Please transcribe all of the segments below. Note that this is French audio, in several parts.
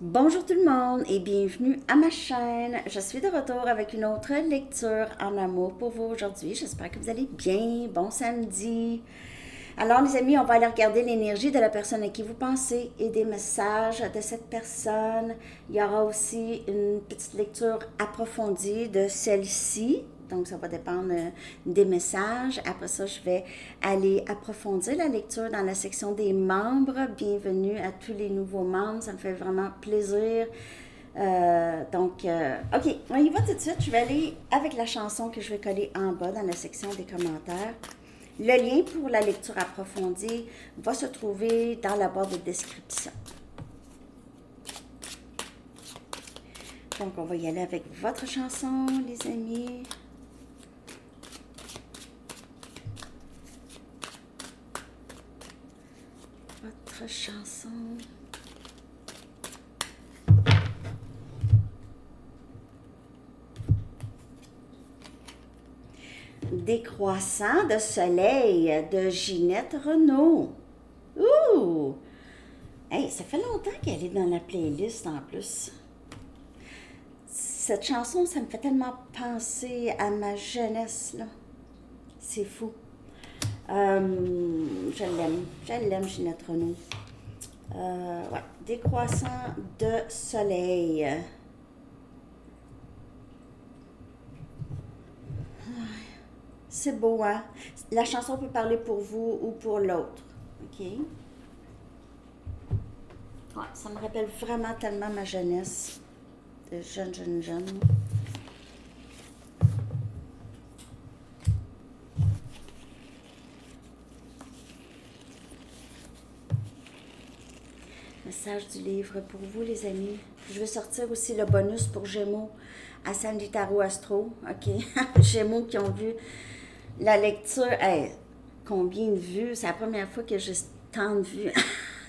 Bonjour tout le monde et bienvenue à ma chaîne. Je suis de retour avec une autre lecture en amour pour vous aujourd'hui. J'espère que vous allez bien. Bon samedi. Alors les amis, on va aller regarder l'énergie de la personne à qui vous pensez et des messages de cette personne. Il y aura aussi une petite lecture approfondie de celle-ci. Donc, ça va dépendre des messages. Après ça, je vais aller approfondir la lecture dans la section des membres. Bienvenue à tous les nouveaux membres. Ça me fait vraiment plaisir. OK, on y va tout de suite. Je vais aller avec la chanson que je vais coller en bas dans la section des commentaires. Le lien pour la lecture approfondie va se trouver dans la barre de description. Donc, on va y aller avec votre chanson, les amis. Votre chanson. Décroissant de soleil de Ginette Renault. Ouh! Hey, ça fait longtemps qu'elle est dans la playlist en plus. Cette chanson, ça me fait tellement penser à ma jeunesse, là. C'est fou. Je l'aime, Ginette Renault. Ouais, décroissant de soleil. C'est beau, hein? La chanson peut parler pour vous ou pour l'autre. OK? Ouais, ça me rappelle vraiment tellement ma jeunesse. De jeune. Message du livre pour vous, les amis. Je vais sortir aussi le bonus pour Gémeaux à Sandy Tarot Astro. OK? Gémeaux qui ont vu la lecture. Hey, combien de vues? C'est la première fois que j'ai tant de vues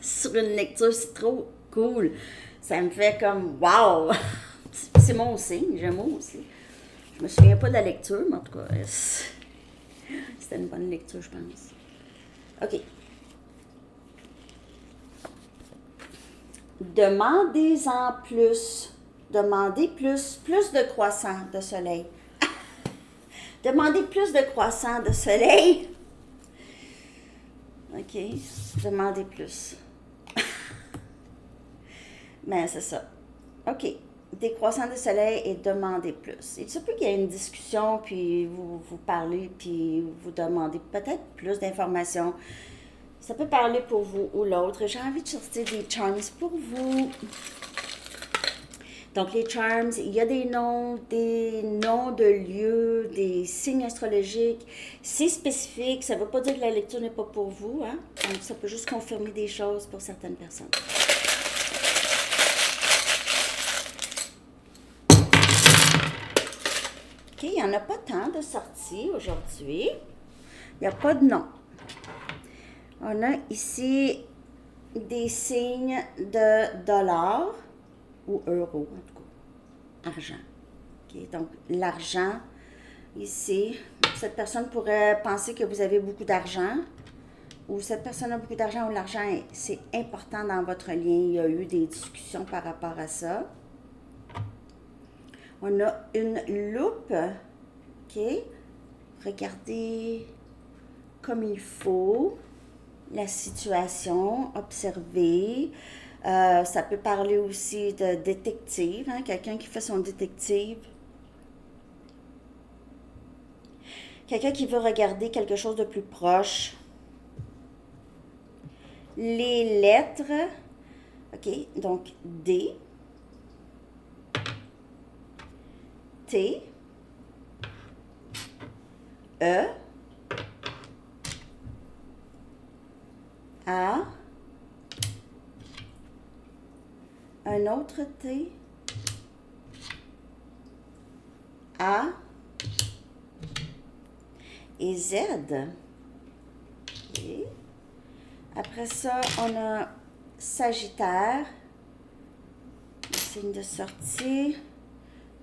sur une lecture. C'est trop cool. Ça me fait comme wow! C'est mon signe, Gémeaux aussi. Je me souviens pas de la lecture, mais en tout cas, c'était une bonne lecture, je pense. OK. Demandez-en plus. Demandez plus de croissant de soleil. Demandez plus de croissant de soleil. OK. Demandez plus. Mais c'est ça. OK. Des croissants de soleil et demandez plus. Il se peut qu'il y ait une discussion, puis vous parlez, puis vous demandez peut-être plus d'informations. Ça peut parler pour vous ou l'autre. J'ai envie de sortir des charms pour vous. Donc, les charms, il y a des noms de lieux, des signes astrologiques. C'est spécifique. Ça ne veut pas dire que la lecture n'est pas pour vous. Hein? Donc, ça peut juste confirmer des choses pour certaines personnes. OK, il n'y en a pas tant de sorties aujourd'hui. Il n'y a pas de nom. On a ici des signes de dollars ou euros, en tout cas, argent. Okay, donc, l'argent, ici, cette personne pourrait penser que vous avez beaucoup d'argent, ou cette personne a beaucoup d'argent, ou l'argent, c'est important dans votre lien. Il y a eu des discussions par rapport à ça. On a une loupe, OK? Regardez comme il faut la situation, observer. Ça peut parler aussi de détective, hein, quelqu'un qui fait son détective. Quelqu'un qui veut regarder quelque chose de plus proche. Les lettres, OK, donc D, T, E, A, un autre T, A et Z. Okay. Après ça, on a Sagittaire, le signe de sortie,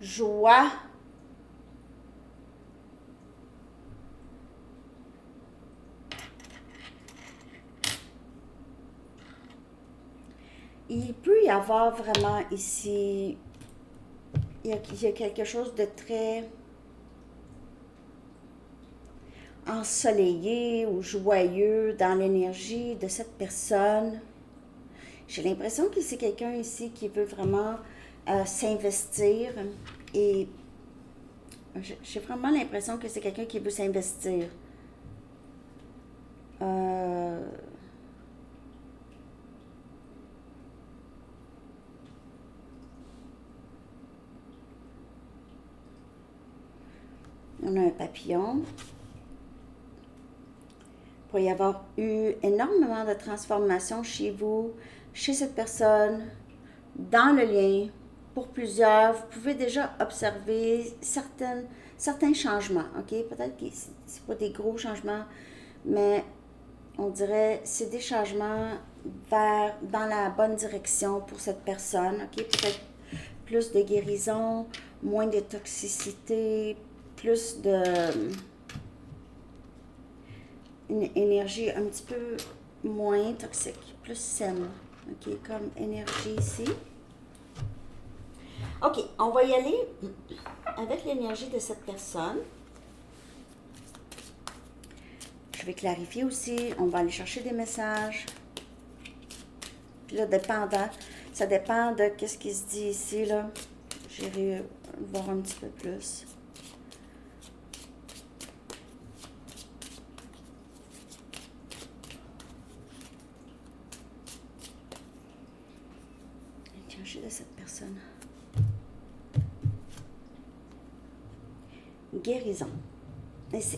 joie, il peut y avoir vraiment ici, il y a quelque chose de très ensoleillé ou joyeux dans l'énergie de cette personne. J'ai l'impression que c'est quelqu'un ici qui veut vraiment s'investir et j'ai vraiment l'impression que c'est quelqu'un qui veut s'investir. Euh, on a un papillon. Il pourrait y avoir eu énormément de transformations chez vous, chez cette personne, dans le lien. Pour plusieurs, vous pouvez déjà observer certains changements. OK? Peut-être que ce n'est pas des gros changements, mais on dirait c'est des changements dans la bonne direction pour cette personne. OK? Peut-être plus de guérison, moins de toxicité, plus de une énergie un petit peu moins toxique, plus saine. OK, comme énergie ici. OK, on va y aller avec l'énergie de cette personne. Je vais clarifier aussi. On va aller chercher des messages. Puis là, ça dépend de ce qui se dit ici, là. J'irai voir un petit peu plus. L'énergie de cette personne. Guérison.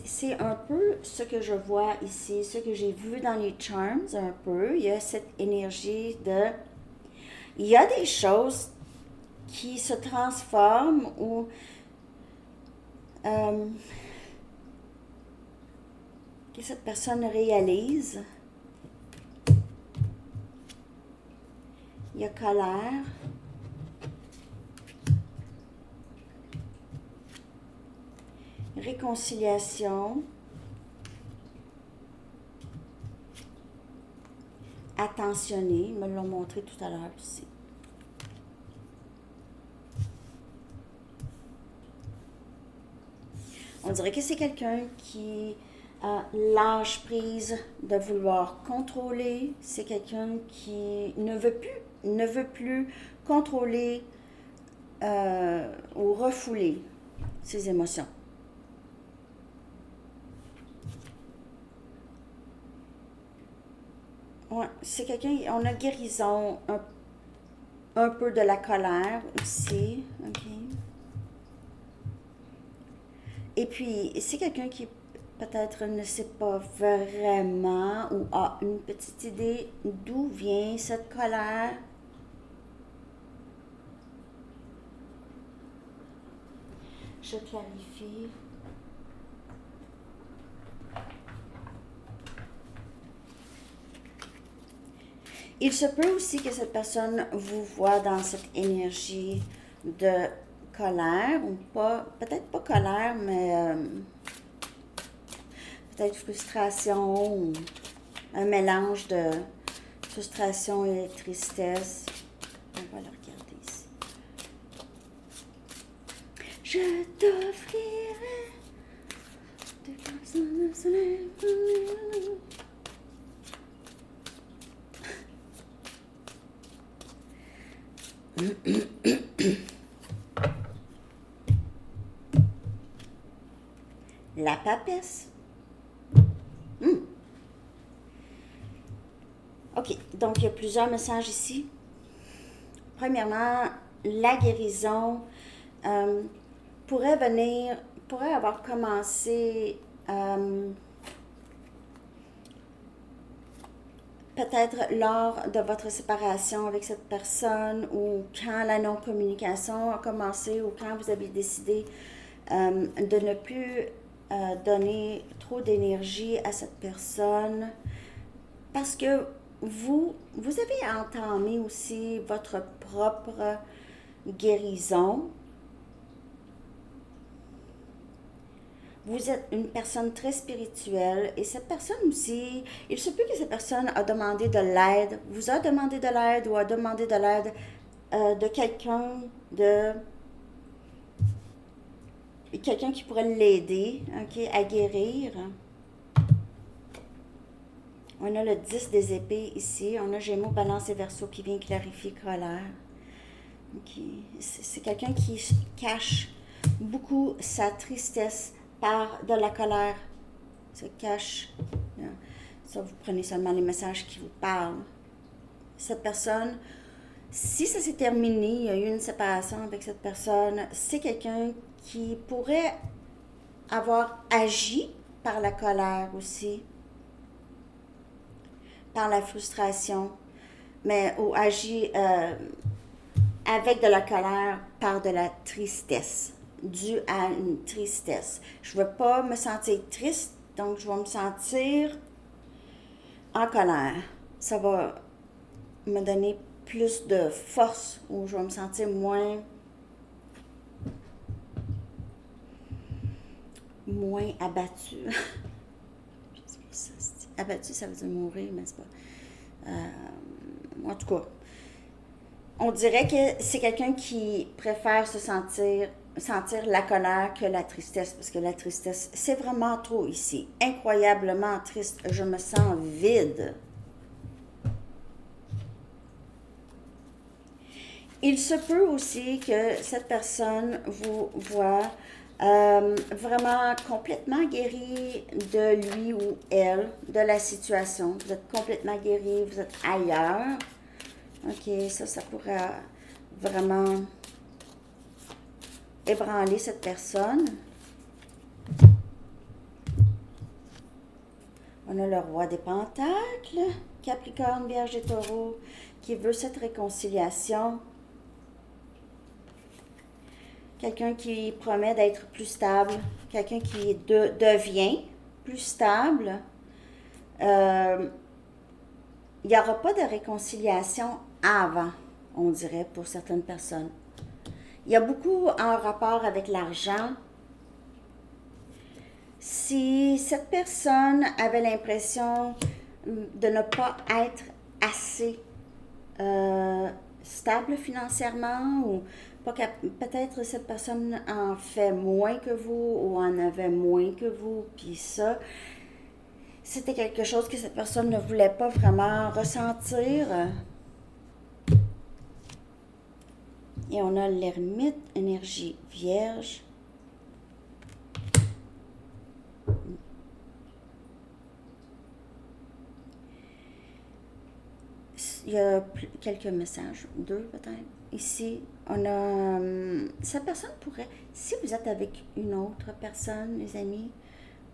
C'est un peu ce que je vois ici, ce que j'ai vu dans les charms un peu. Il y a cette énergie de... Il y a des choses qui se transforment ou... que cette personne réalise. Il y a colère. Réconciliation, attentionné, ils me l'ont montré tout à l'heure aussi. On dirait que c'est quelqu'un qui lâche prise de vouloir contrôler, c'est quelqu'un qui ne veut plus contrôler ou refouler ses émotions. Ouais, c'est quelqu'un, on a guérison, un peu de la colère aussi, ok. Et puis, c'est quelqu'un qui peut-être ne sait pas vraiment ou a une petite idée d'où vient cette colère. Je clarifie. Il se peut aussi que cette personne vous voit dans cette énergie de colère, ou pas, peut-être pas colère, mais peut-être frustration, ou un mélange de frustration et tristesse. On va le regarder ici. Je t'offrirai des personnes de soleil. La papesse. OK, donc il y a plusieurs messages ici. Premièrement, la guérison pourrait avoir commencé peut-être lors de votre séparation avec cette personne ou quand la non-communication a commencé ou quand vous avez décidé de ne plus donner trop d'énergie à cette personne parce que vous avez entamé aussi votre propre guérison. Vous êtes une personne très spirituelle et cette personne aussi, il se peut que cette personne a demandé de l'aide, vous a demandé de l'aide ou a demandé de l'aide de quelqu'un qui pourrait l'aider, ok, à guérir. On a le 10 des épées ici, on a Gémeaux, Balance et Verseau qui vient clarifier colère. Okay. C'est quelqu'un qui cache beaucoup sa tristesse par de la colère. Se cache. Ça, vous prenez seulement les messages qui vous parlent. Cette personne, si ça s'est terminé, il y a eu une séparation avec cette personne, c'est quelqu'un qui pourrait avoir agi par la colère aussi, par la frustration, mais ou agi avec de la colère par de la tristesse, due à une tristesse. Je ne veux pas me sentir triste, donc je vais me sentir en colère. Ça va me donner plus de force ou je vais me sentir moins abattu. Abattu, ça veut dire mourir, mais c'est pas. En tout cas, on dirait que c'est quelqu'un qui préfère sentir la colère que la tristesse, parce que la tristesse, c'est vraiment trop ici. Incroyablement triste. Je me sens vide. Il se peut aussi que cette personne vous voit vraiment complètement guéri de lui ou elle, de la situation. Vous êtes complètement guéri, vous êtes ailleurs. Ok, ça pourrait vraiment ébranler cette personne. On a le roi des pentacles, Capricorne, Vierge et Taureau, qui veut cette réconciliation. Quelqu'un qui promet d'être plus stable, quelqu'un qui devient plus stable. Il n'y aura pas de réconciliation avant, on dirait, pour certaines personnes. Il y a beaucoup en rapport avec l'argent. Si cette personne avait l'impression de ne pas être assez stable financièrement ou peut-être cette personne en fait moins que vous ou en avait moins que vous, puis ça, c'était quelque chose que cette personne ne voulait pas vraiment ressentir. Et on a l'ermite, énergie vierge. Il y a quelques messages, 2 peut-être. Ici, on a... cette personne pourrait... Si vous êtes avec une autre personne, les amis,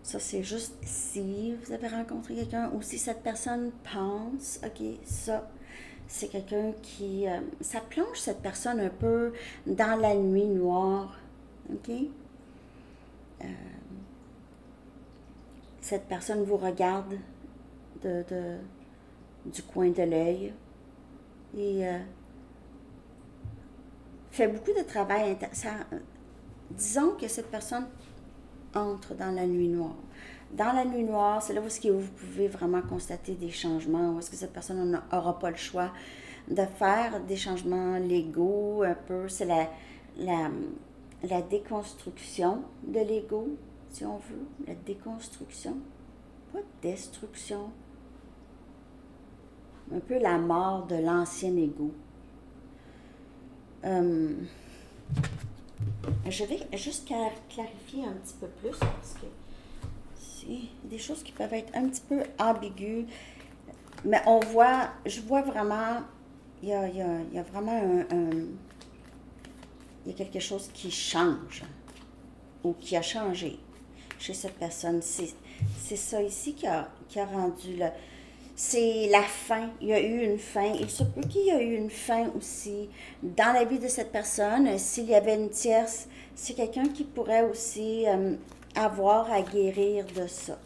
ça c'est juste si vous avez rencontré quelqu'un ou si cette personne pense, ok, ça, c'est quelqu'un qui... ça plonge cette personne un peu dans la nuit noire, ok? Cette personne vous regarde du coin de l'œil et fait beaucoup de travail intéressant. Disons que cette personne entre dans la nuit noire. Dans la nuit noire, c'est là où vous pouvez vraiment constater des changements, où est-ce que cette personne n'aura pas le choix de faire des changements légaux un peu. C'est la déconstruction de l'ego, si on veut. La déconstruction, pas destruction. Un peu la mort de l'ancien ego. Je vais juste clarifier un petit peu plus parce que c'est des choses qui peuvent être un petit peu ambiguës. Mais je vois vraiment, il y a vraiment il y a quelque chose qui change ou qui a changé chez cette personne. C'est ça ici qui a rendu le... C'est la fin. Il y a eu une fin. Il se peut qu'il y ait eu une fin aussi dans la vie de cette personne. S'il y avait une tierce, c'est quelqu'un qui pourrait aussi avoir à guérir de ça.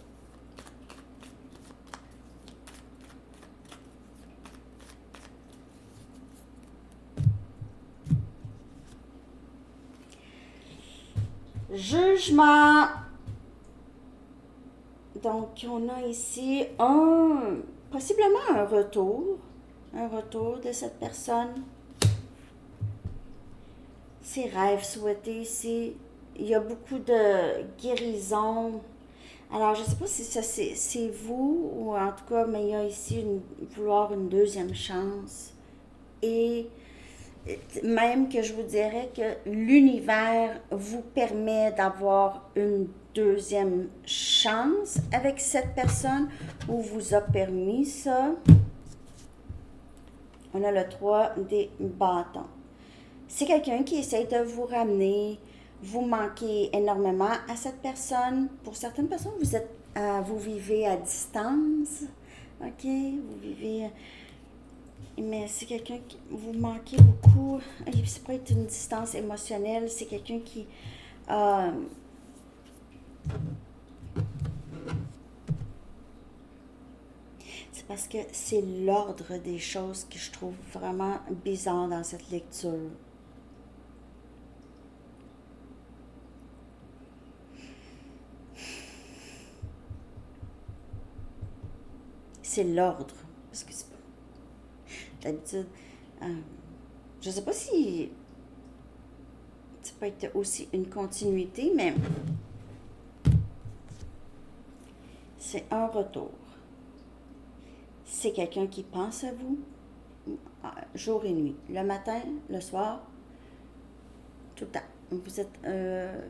Jugement. Donc, on a ici possiblement un retour de cette personne. Ses rêves souhaités ici. Il y a beaucoup de guérison. Alors, je ne sais pas si ça c'est vous, ou en tout cas, mais il y a ici vouloir une deuxième chance. Et même que je vous dirais que l'univers vous permet d'avoir une deuxième chance avec cette personne ou vous a permis ça. On a le 3 des bâtons. C'est quelqu'un qui essaie de vous ramener. Vous manquez énormément à cette personne. Pour certaines personnes, vous vivez à distance. OK? Vous vivez. Mais c'est quelqu'un qui vous manquez beaucoup. Ça peut être une distance émotionnelle. C'est quelqu'un qui. C'est parce que c'est l'ordre des choses que je trouve vraiment bizarre dans cette lecture. C'est l'ordre. Parce que c'est pas. D'habitude, je ne sais pas si ça peut être aussi une continuité, mais c'est un retour. C'est quelqu'un qui pense à vous jour et nuit, le matin, le soir, tout le temps. Vous êtes,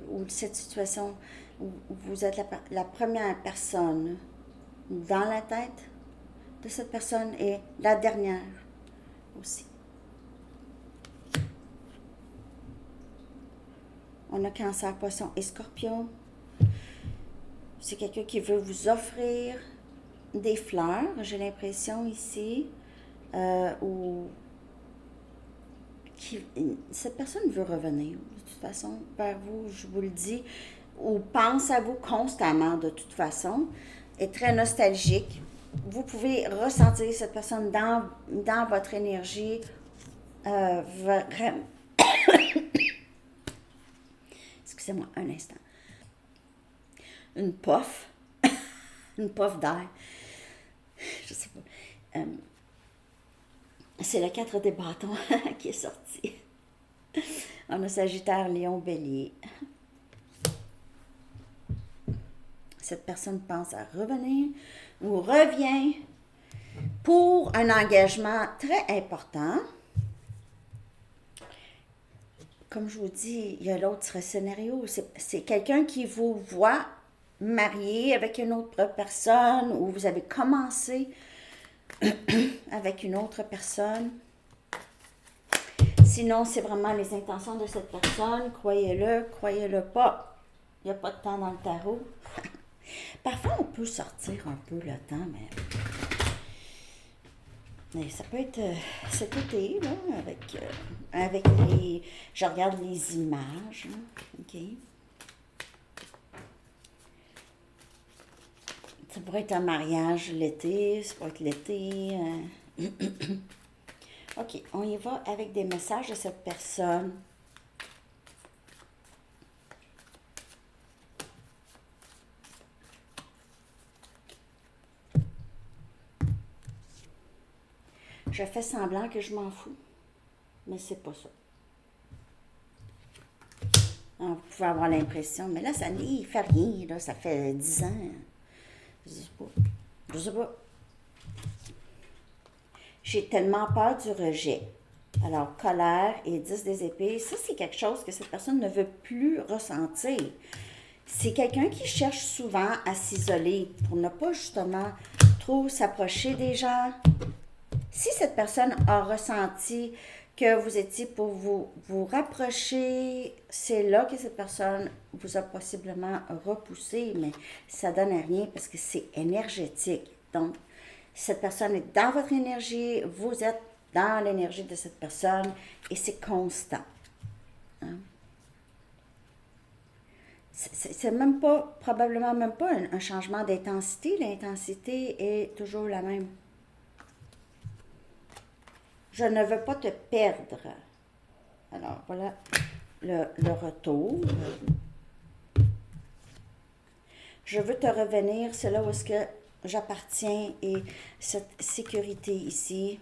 ou cette situation où vous êtes la première personne dans la tête de cette personne et la dernière aussi. On a Cancer, Poisson et Scorpion. C'est quelqu'un qui veut vous offrir des fleurs, j'ai l'impression ici, ou cette personne veut revenir de toute façon vers vous, je vous le dis, ou pense à vous constamment de toute façon, est très nostalgique. Vous pouvez ressentir cette personne dans votre énergie. Excusez-moi un instant. Une puff, une puff d'air. Je sais pas. C'est le 4 des bâtons qui est sorti. On a Sagittaire, Lion, Bélier. Cette personne pense à revenir ou revient pour un engagement très important. Comme je vous dis, il y a l'autre scénario. C'est quelqu'un qui vous voit marié avec une autre personne ou vous avez commencé avec une autre personne. Sinon, c'est vraiment les intentions de cette personne. Croyez-le pas. Il n'y a pas de temps dans le tarot. Parfois, on peut sortir un peu le temps, mais ça peut être cet été, là, avec les... Je regarde les images, hein, OK? Ça pourrait être un mariage l'été, ça pourrait être l'été. OK, on y va avec des messages de cette personne. Je fais semblant que je m'en fous, mais c'est pas ça. Vous pouvez avoir l'impression, mais là, ça n'y fait rien, là, ça fait 10 ans. Je sais pas. J'ai tellement peur du rejet. Alors, colère et 10 des épées, ça, c'est quelque chose que cette personne ne veut plus ressentir. C'est quelqu'un qui cherche souvent à s'isoler pour ne pas justement trop s'approcher des gens. Si cette personne a ressenti que vous étiez pour vous rapprocher, c'est là que cette personne vous a possiblement repoussé, mais ça donne à rien parce que c'est énergétique. Donc, cette personne est dans votre énergie, vous êtes dans l'énergie de cette personne et c'est constant. Hein? C'est même pas, probablement même pas un changement d'intensité. L'intensité est toujours la même. Je ne veux pas te perdre. Alors, voilà le retour. Je veux te revenir, c'est là où est-ce que j'appartiens et cette sécurité ici.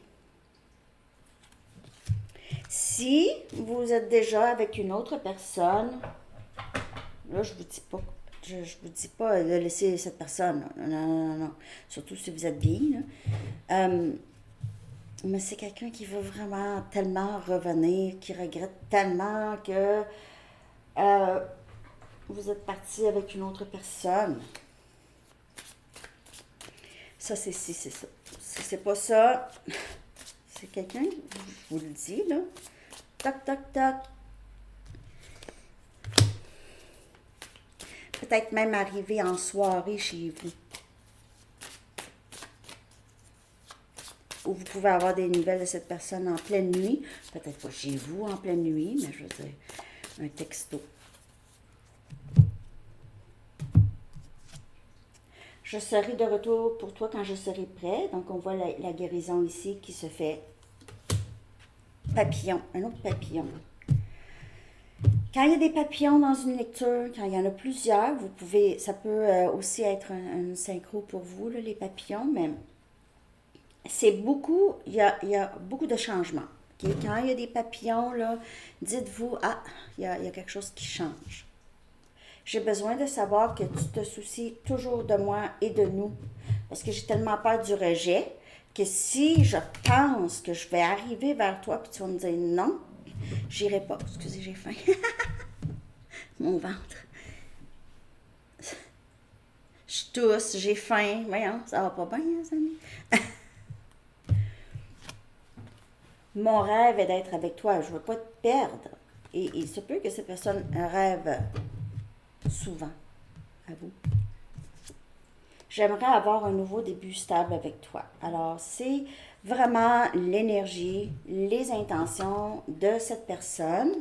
Si vous êtes déjà avec une autre personne, là, je vous dis pas de laisser cette personne. Non, non, non, non. Surtout si vous êtes bien. Mais c'est quelqu'un qui veut vraiment tellement revenir, qui regrette tellement que euh, vous êtes parti avec une autre personne. Ça, c'est si, c'est ça. Si c'est pas ça, c'est quelqu'un, je vous le dis, là. Toc, toc, toc. Peut-être même arriver en soirée chez vous. Ou vous pouvez avoir des nouvelles de cette personne en pleine nuit. Peut-être pas chez vous en pleine nuit, mais je veux dire, un texto. Je serai de retour pour toi quand je serai prêt. Donc, on voit la guérison ici qui se fait papillon, un autre papillon. Quand il y a des papillons dans une lecture, quand il y en a plusieurs, vous pouvez, ça peut aussi être un synchro pour vous, là, les papillons, mais c'est beaucoup, il y a beaucoup de changements. Okay? Quand il y a des papillons, là, dites-vous, ah, il y a quelque chose qui change. J'ai besoin de savoir que tu te soucies toujours de moi et de nous. Parce que j'ai tellement peur du rejet que si je pense que je vais arriver vers toi puis tu vas me dire non, j'irai pas. Excusez, j'ai faim. Mon ventre. Je tousse, j'ai faim. Voyons, ça va pas bien, les amis. Mon rêve est d'être avec toi. Je ne veux pas te perdre. Et il se peut que ces personnes rêvent souvent à vous. J'aimerais avoir un nouveau début stable avec toi. Alors, c'est vraiment l'énergie, les intentions de cette personne.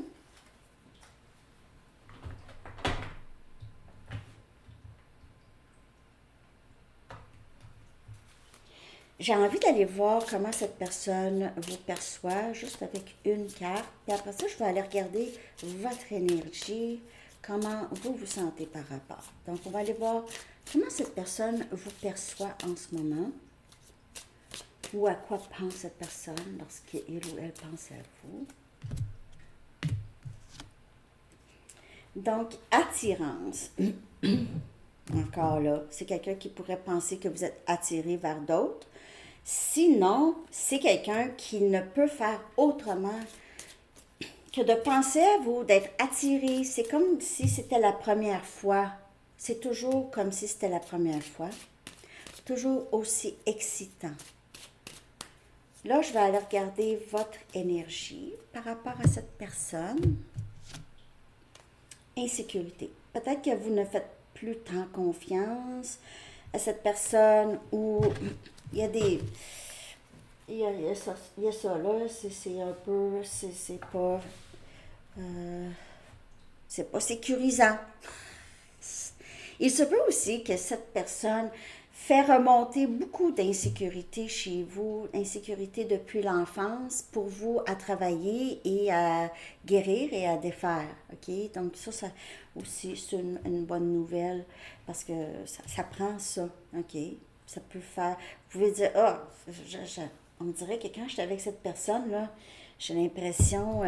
J'ai envie d'aller voir comment cette personne vous perçoit juste avec une carte. Puis après ça, je vais aller regarder votre énergie, comment vous vous sentez par rapport. Donc, on va aller voir comment cette personne vous perçoit en ce moment. Ou à quoi pense cette personne lorsqu'il ou elle pense à vous. Donc, attirance. Encore là, c'est quelqu'un qui pourrait penser que vous êtes attiré vers d'autres. Sinon, c'est quelqu'un qui ne peut faire autrement que de penser à vous, d'être attiré. C'est comme si c'était la première fois. C'est toujours comme si c'était la première fois. Toujours aussi excitant. Là, je vais aller regarder votre énergie par rapport à cette personne. Insécurité. Peut-être que vous ne faites plus tant confiance à cette personne ou il y a des... Il y a ça là, c'est un peu... c'est pas sécurisant. Il se peut aussi que cette personne fait remonter beaucoup d'insécurité chez vous, insécurité depuis l'enfance, pour vous à travailler et à guérir et à défaire. OK? Donc ça aussi, c'est une bonne nouvelle parce que ça prend ça. OK? Ça peut faire... Vous pouvez dire, ah, on dirait que quand j'étais avec cette personne-là, j'ai l'impression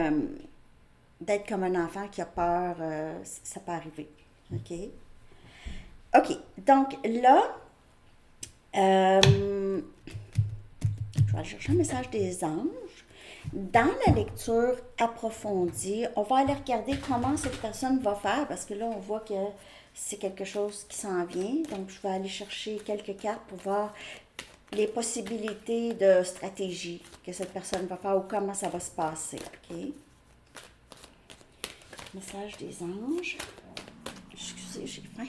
d'être comme un enfant qui a peur. Ça peut arriver. OK? OK. Donc là, je vais aller chercher un message des anges. Dans la lecture approfondie, on va aller regarder comment cette personne va faire parce que là, on voit que c'est quelque chose qui s'en vient. Donc, je vais aller chercher quelques cartes pour voir les possibilités de stratégie que cette personne va faire ou comment ça va se passer. OK? Message des anges. Excusez, j'ai faim.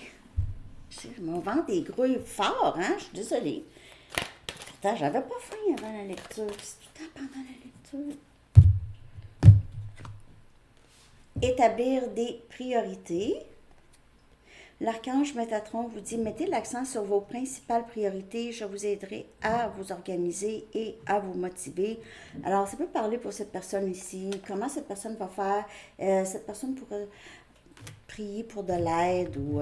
Mon ventre est grouille fort, hein? Je suis désolée. Pourtant, j'avais pas faim avant la lecture. C'est tout le temps pendant la lecture. Établir des priorités. L'archange Métatron vous dit, mettez l'accent sur vos principales priorités. Je vous aiderai à vous organiser et à vous motiver. Alors, ça peut parler pour cette personne ici. Comment cette personne va faire? Cette personne pourrait prier pour de l'aide ou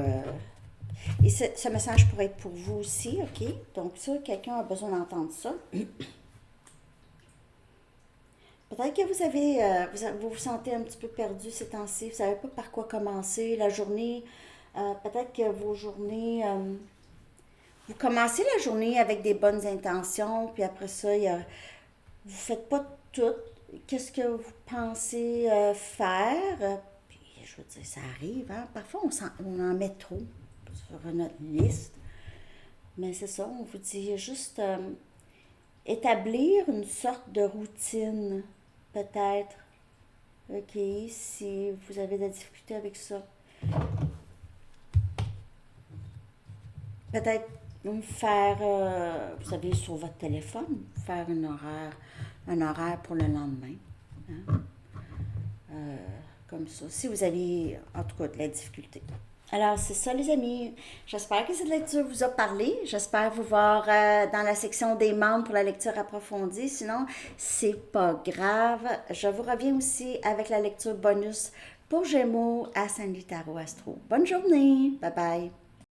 Et ce message pourrait être pour vous aussi, OK? Donc ça, quelqu'un a besoin d'entendre ça. Peut-être que vous vous sentez un petit peu perdu ces temps-ci, vous ne savez pas par quoi commencer la journée. Peut-être que vos journées, vous commencez la journée avec des bonnes intentions, puis après ça, vous faites pas tout. Qu'est-ce que vous pensez faire? Puis je veux dire, ça arrive, hein? Parfois, on en met trop sur notre liste. Mais c'est ça, on vous dit juste établir une sorte de routine, peut-être. OK, si vous avez de la difficulté avec ça. Peut-être faire, vous savez, sur votre téléphone, faire un horaire pour le lendemain. Hein? Euh, Comme ça, si vous avez, en tout cas, de la difficulté. Alors, c'est ça, les amis. J'espère que cette lecture vous a parlé. J'espère vous voir dans la section des membres pour la lecture approfondie. Sinon, c'est pas grave. Je vous reviens aussi avec la lecture bonus pour Gémeaux à Saint-Louis Tarot Astro. Bonne journée. Bye bye.